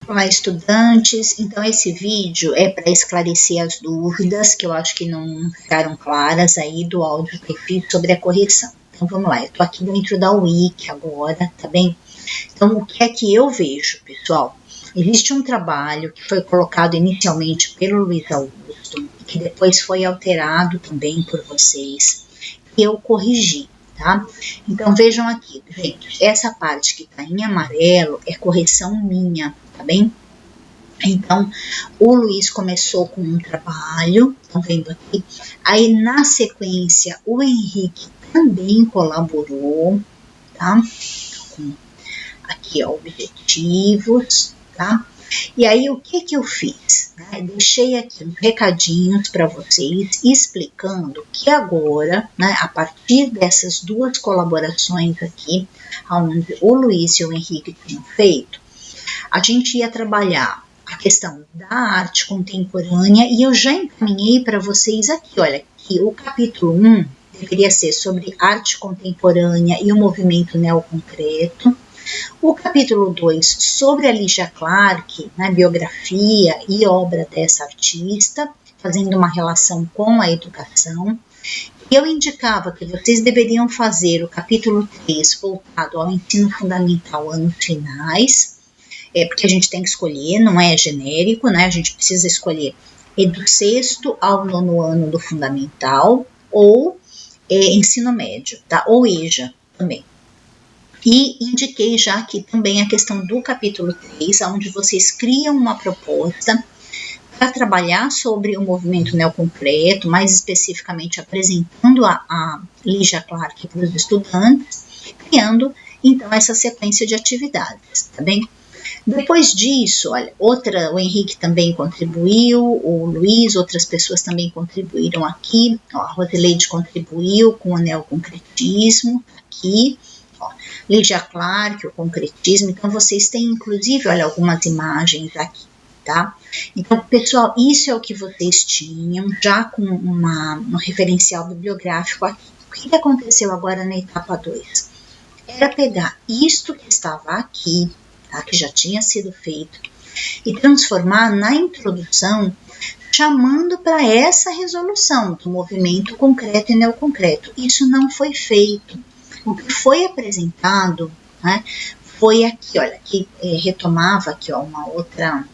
Olá, estudantes. Então, esse vídeo é para esclarecer as dúvidas que eu acho que não ficaram claras aí do áudio que eu fiz sobre a correção. Então, vamos lá. Eu estou aqui dentro da Wiki agora, tá bem? Então, o que é que eu vejo, pessoal? Existe um trabalho que foi colocado inicialmente pelo Luiz Augusto, que depois foi alterado também por vocês, e eu corrigi. Tá? Então, vejam aqui, gente, essa parte que está em amarelo é correção minha, tá bem? Então, o Luiz começou com um trabalho, estão vendo aqui, aí na sequência o Henrique também colaborou, tá? Com aqui, ó, objetivos, tá? E aí, o que eu fiz? Né? Deixei aqui uns recadinhos para vocês, explicando que agora, né, a partir dessas duas colaborações aqui, onde o Luiz e o Henrique tinham feito, a gente ia trabalhar a questão da arte contemporânea e eu já encaminhei para vocês aqui, olha, que o capítulo 1 deveria ser sobre arte contemporânea e o movimento neoconcreto. O capítulo 2 sobre a Lígia Clark, né, biografia e obra dessa artista, fazendo uma relação com a educação. Eu indicava que vocês deveriam fazer o capítulo 3 voltado ao ensino fundamental anos finais, porque a gente tem que escolher, não é genérico, né? A gente precisa escolher do 6º ao 9º ano do fundamental ou ensino médio, tá? Ou EJA também. E indiquei já aqui também a questão do capítulo 3, onde vocês criam uma proposta para trabalhar sobre o movimento neoconcreto, mais especificamente apresentando a Lígia Clark para os estudantes, criando então essa sequência de atividades, tá bem? Depois disso, olha, o Henrique também contribuiu, o Luiz, outras pessoas também contribuíram aqui, ó, a Roseleide contribuiu com o neoconcretismo aqui, ó, Lígia Clark, o concretismo, então vocês têm inclusive, olha, algumas imagens aqui, tá? Então, pessoal, isso é o que vocês tinham, já com um referencial bibliográfico aqui. O que aconteceu agora na etapa 2? Era pegar isto que estava aqui, tá, que já tinha sido feito, e transformar na introdução, chamando para essa resolução do movimento concreto e neoconcreto. Isso não foi feito. O que foi apresentado, né, foi aqui, olha, que retomava aqui, ó, uma outra,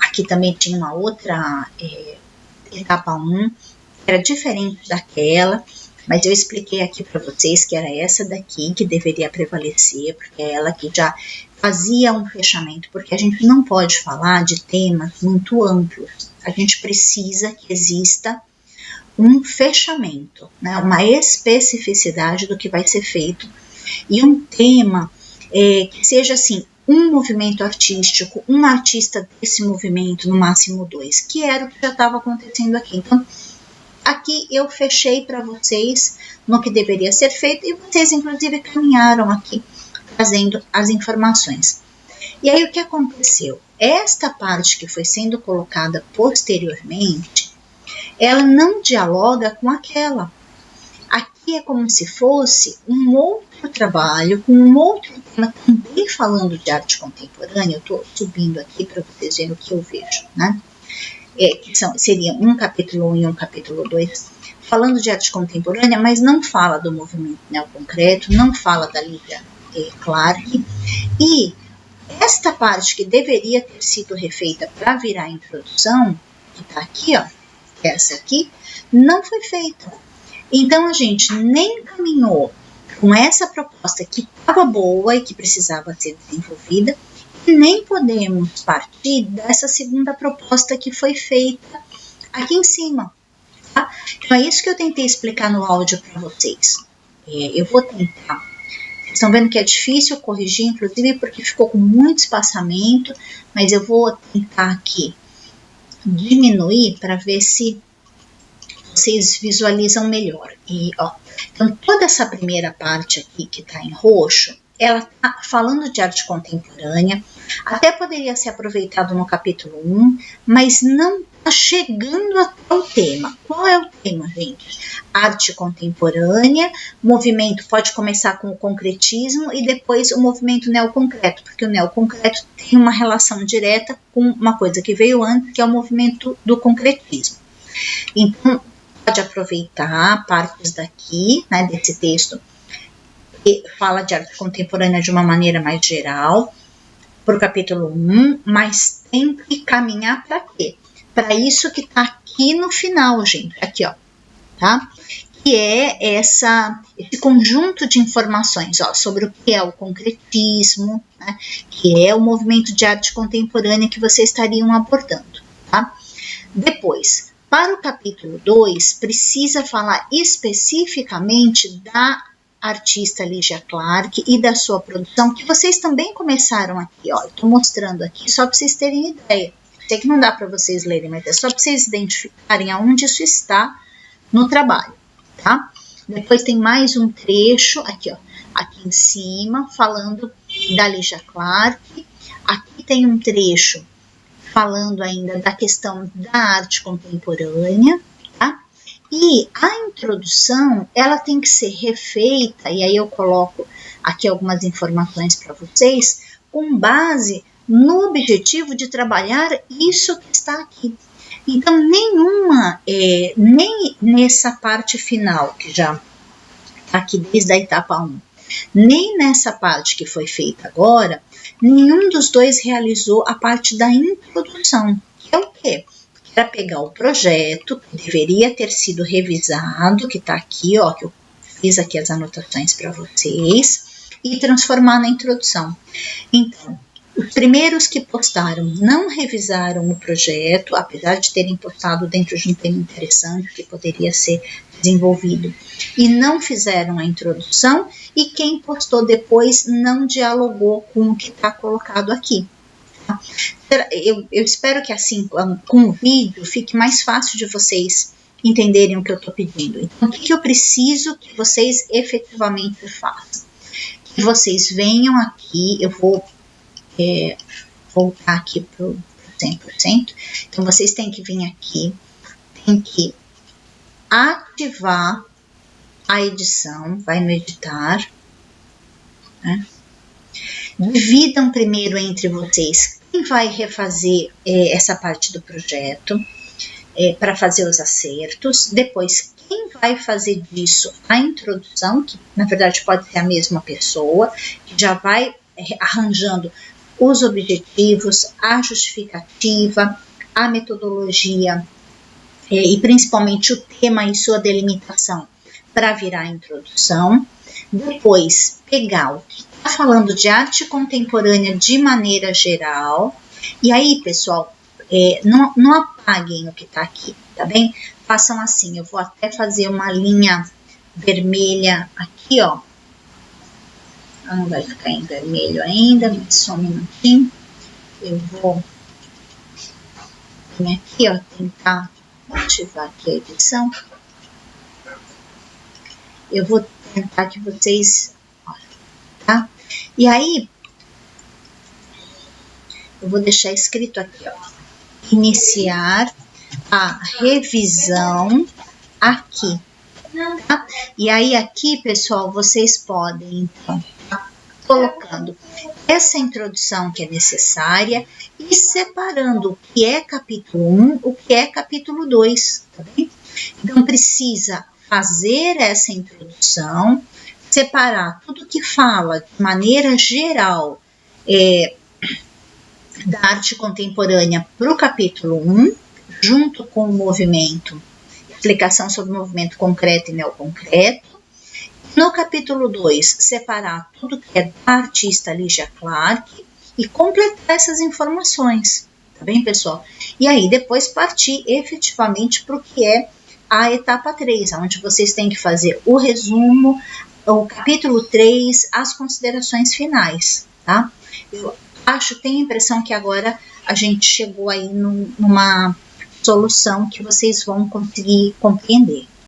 aqui também tinha uma outra etapa 1, era diferente daquela, mas eu expliquei aqui para vocês que era essa daqui que deveria prevalecer, porque é ela que já fazia um fechamento, porque a gente não pode falar de temas muito amplos, a gente precisa que exista um fechamento, né, uma especificidade do que vai ser feito, e um tema que seja assim, um movimento artístico, um artista desse movimento, no máximo 2, que era o que já estava acontecendo aqui. Então, aqui eu fechei para vocês no que deveria ser feito e vocês inclusive caminharam aqui trazendo as informações. E aí o que aconteceu? Esta parte que foi sendo colocada posteriormente, ela não dialoga com aquela. Aqui é como se fosse um outro trabalho, com um outro tema também falando de arte contemporânea. Eu estou subindo aqui para vocês verem o que eu vejo, né? Que seria um capítulo 1 e um capítulo 2, falando de arte contemporânea, mas não fala do movimento neoconcreto, não fala da Lígia Clark, e esta parte que deveria ter sido refeita para virar a introdução, que está aqui, ó, essa aqui, não foi feita. Então, a gente nem caminhou com essa proposta que estava boa e que precisava ser desenvolvida, nem podemos partir dessa segunda proposta que foi feita aqui em cima. Tá? Então, é isso que eu tentei explicar no áudio para vocês. Eu vou tentar. Vocês estão vendo que é difícil corrigir, inclusive porque ficou com muito espaçamento, mas eu vou tentar aqui diminuir para ver se vocês visualizam melhor. E, ó, então, toda essa primeira parte aqui que está em roxo, ela está falando de arte contemporânea, até poderia ser aproveitado no capítulo 1, mas não está chegando até o tema. Qual é o tema, gente? Arte contemporânea, movimento pode começar com o concretismo e depois o movimento neoconcreto, porque o neoconcreto tem uma relação direta com uma coisa que veio antes, que é o movimento do concretismo. Então, pode aproveitar partes daqui, né, desse texto, que fala de arte contemporânea de uma maneira mais geral, para o capítulo 1, mas tem que caminhar para quê? Para isso que está aqui no final, gente, aqui, ó, tá? Que é esse conjunto de informações, ó, sobre o que é o concretismo, né? Que é o movimento de arte contemporânea que vocês estariam abordando, tá? Depois, para o capítulo 2, precisa falar especificamente da artista Lygia Clark e da sua produção, que vocês também começaram aqui, ó. Estou mostrando aqui só para vocês terem ideia. Sei que não dá para vocês lerem, mas é só para vocês identificarem aonde isso está no trabalho, tá? Depois tem mais um trecho aqui, ó, aqui em cima, falando da Lygia Clark. Aqui tem um trecho falando ainda da questão da arte contemporânea, tá? E a introdução, ela tem que ser refeita, e aí eu coloco aqui algumas informações para vocês, com base no objetivo de trabalhar isso que está aqui. Então, nem nessa parte final, que já está aqui desde a etapa 1, nem nessa parte que foi feita agora, nenhum dos dois realizou a parte da introdução, que é o quê? Para pegar o projeto, que deveria ter sido revisado, que está aqui, ó, que eu fiz aqui as anotações para vocês, e transformar na introdução. Então, os primeiros que postaram não revisaram o projeto, apesar de terem postado dentro de um tema interessante que poderia ser desenvolvido, e não fizeram a introdução, e quem postou depois não dialogou com o que está colocado aqui. Eu espero que assim, com o vídeo, fique mais fácil de vocês entenderem o que eu estou pedindo. Então, o que eu preciso que vocês efetivamente façam? Que vocês venham aqui, eu vou voltar aqui para o 100%. Então, vocês têm que vir aqui, tem que ativar a edição, vai no editar, né? Dividam primeiro entre vocês quem vai refazer essa parte do projeto para fazer os acertos, depois quem vai fazer disso a introdução, que na verdade pode ser a mesma pessoa, que já vai arranjando os objetivos, a justificativa, a metodologia e principalmente o tema e sua delimitação para virar a introdução. Depois, pegar o que está falando de arte contemporânea de maneira geral. E aí, pessoal, não apaguem o que está aqui, tá bem? Façam assim, eu vou até fazer uma linha vermelha aqui, ó. Não vai ficar em vermelho ainda, mas só um minutinho. Eu vou vir aqui, ó, tentar ativar aqui a edição. Eu vou tentar que vocês, tá? E aí, eu vou deixar escrito aqui, ó, iniciar a revisão aqui, tá? E aí aqui, pessoal, vocês podem, então, colocando essa introdução que é necessária e separando o que é capítulo 1, o que é capítulo 2, tá bem? Então, precisa fazer essa introdução, separar tudo que fala de maneira geral da arte contemporânea para o capítulo 1, junto com o movimento, explicação sobre o movimento concreto e neoconcreto. No capítulo 2, separar tudo que é da artista Lygia Clark e completar essas informações, tá bem, pessoal? E aí, depois partir efetivamente para o que é a etapa 3, onde vocês têm que fazer o resumo, o capítulo 3, as considerações finais, tá? Eu tenho a impressão que agora a gente chegou aí numa solução que vocês vão conseguir compreender.